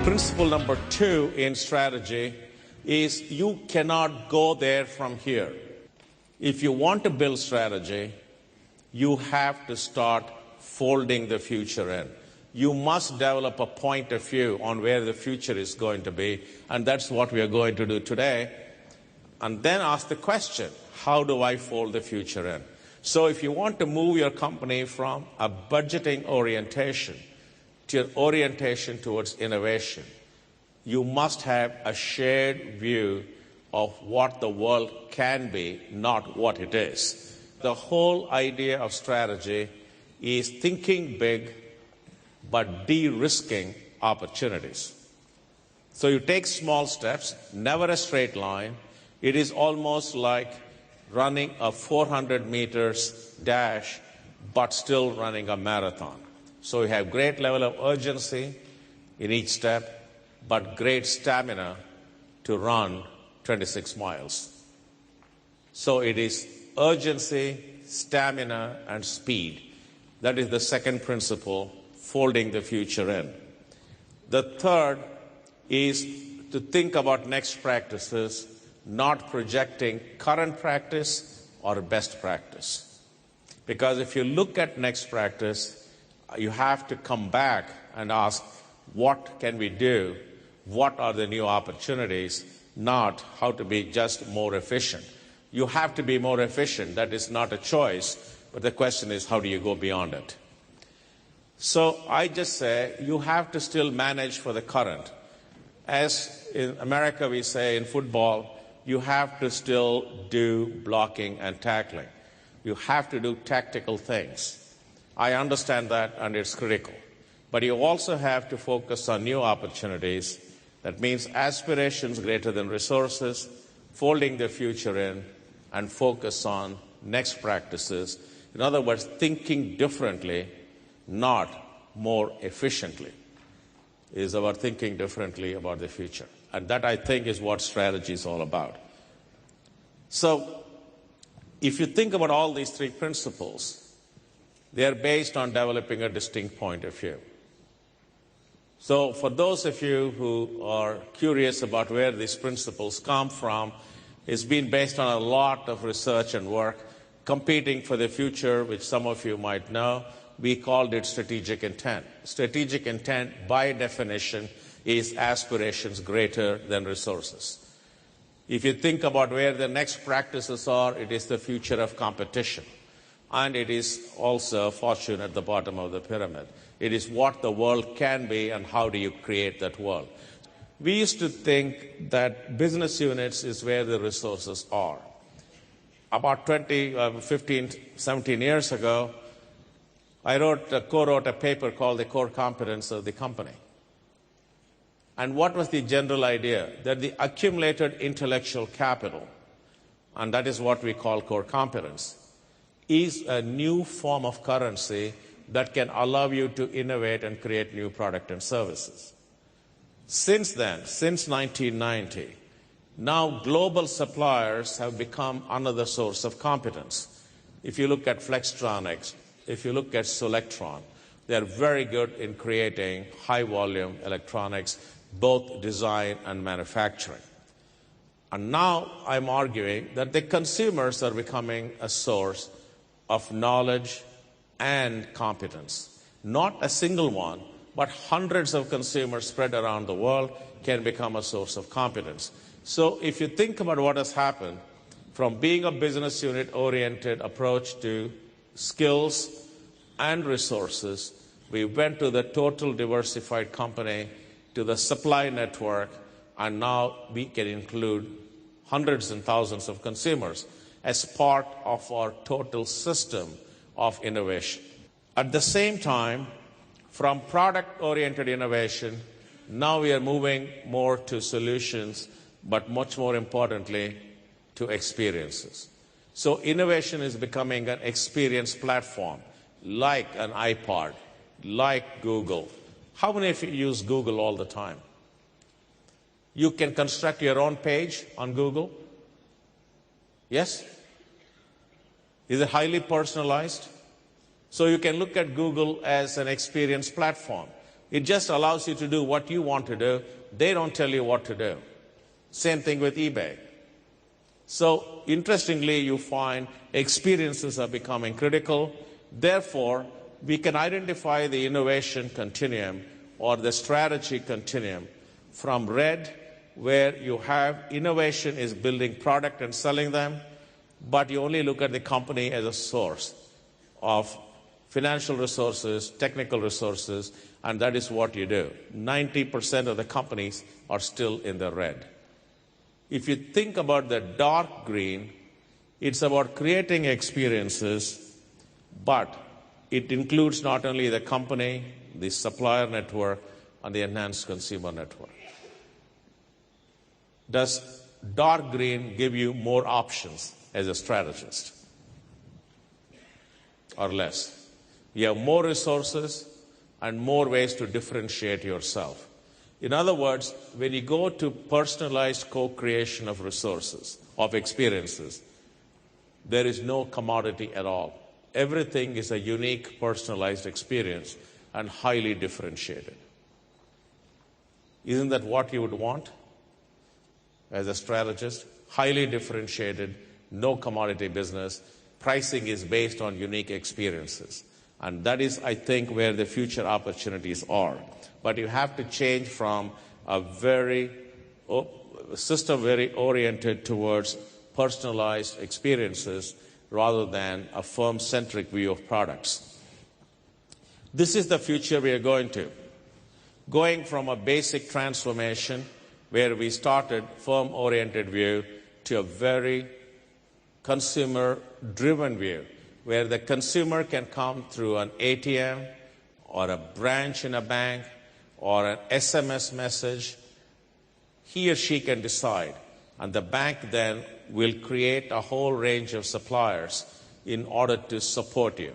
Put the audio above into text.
Principle number 2 in strategy is you cannot go there from here. If you want to build strategy, you have to start folding the future in. You must develop a point of view on where the future is going to be, and that's what we are going to do today. And then ask the question, how do I fold the future in? So if you want to move your company from a budgeting orientation to an orientation towards innovation, you must have a shared view of what the world can be, not what it is. The whole idea of strategy is thinking big, but de-risking opportunities. So you take small steps, never a straight line. It is almost like running a 400 meters dash, but still running a marathon. So you have great level of urgency in each step, but great stamina to run 26 miles. So it is urgency, stamina, and speed. That is the second principle, folding the future in. The third is to think about next practices, not projecting current practice or best practice. Because if you look at next practice, you have to come back and ask, what can we do? What are the new opportunities? Not how to be just more efficient. You have to be more efficient. That is not a choice. But the question is, how do you go beyond it? So I just say you have to still manage for the current. As in America we say in football, you have to still do blocking and tackling. You have to do tactical things. I understand that, and it's critical. But you also have to focus on new opportunities. That means aspirations greater than resources, folding the future in, and focus on next practices. In other words, thinking differently, not more efficiently, is about thinking differently about the future. And that, I think, is what strategy is all about. So if you think about all these three principles, they are based on developing a distinct point of view. So for those of you who are curious about where these principles come from, it's been based on a lot of research and work. Competing for the future, which some of you might know, we called it strategic intent. Strategic intent, by definition, is aspirations greater than resources. If you think about where the next practices are, it is the future of competition. And it is also fortune at the bottom of the pyramid. It is what the world can be and how do you create that world. We used to think that business units is where the resources are. About 15, 17 years ago, I co-wrote a paper called The Core Competence of the Company. And what was the general idea? That the accumulated intellectual capital, and that is what we call core competence, is a new form of currency that can allow you to innovate and create new products and services. Since then, since 1990, now global suppliers have become another source of competence. If you look at Flextronics, if you look at Solectron, they are very good in creating high-volume electronics, both design and manufacturing. And now I'm arguing that the consumers are becoming a source of knowledge and competence. Not a single one, but hundreds of consumers spread around the world can become a source of competence. So if you think about what has happened from being a business unit-oriented approach to skills and resources, we went to the total diversified company, to the supply network, and now we can include hundreds and thousands of consumers as part of our total system of innovation. At the same time, from product-oriented innovation, now we are moving more to solutions, but much more importantly, to experiences. So innovation is becoming an experience platform, like an iPod, like Google. How many of you use Google all the time? You can construct your own page on Google? Yes? Is it highly personalized? So you can look at Google as an experience platform. It just allows you to do what you want to do. They don't tell you what to do. Same thing with eBay. So interestingly, you find experiences are becoming critical. Therefore, we can identify the innovation continuum or the strategy continuum from red, where you have innovation is building product and selling them, but you only look at the company as a source of financial resources, technical resources, and that is what you do. 90% of the companies are still in the red. If you think about the dark green, it's about creating experiences, but it includes not only the company, the supplier network, and the enhanced consumer network. Does dark green give you more options as a strategist or less? You have more resources and more ways to differentiate yourself. In other words, when you go to personalized co-creation of resources, of experiences, there is no commodity at all. Everything is a unique, personalized experience and highly differentiated. Isn't that what you would want as a strategist? Highly differentiated, no commodity business. Pricing is based on unique experiences. And that is, I think, where the future opportunities are. But you have to change from a system very oriented towards personalized experiences rather than a firm-centric view of products. This is the future we are going to. Going from a basic transformation where we started firm-oriented view to a very consumer-driven view, where the consumer can come through an ATM or a branch in a bank or an SMS message. He or she can decide, and the bank then will create a whole range of suppliers in order to support you.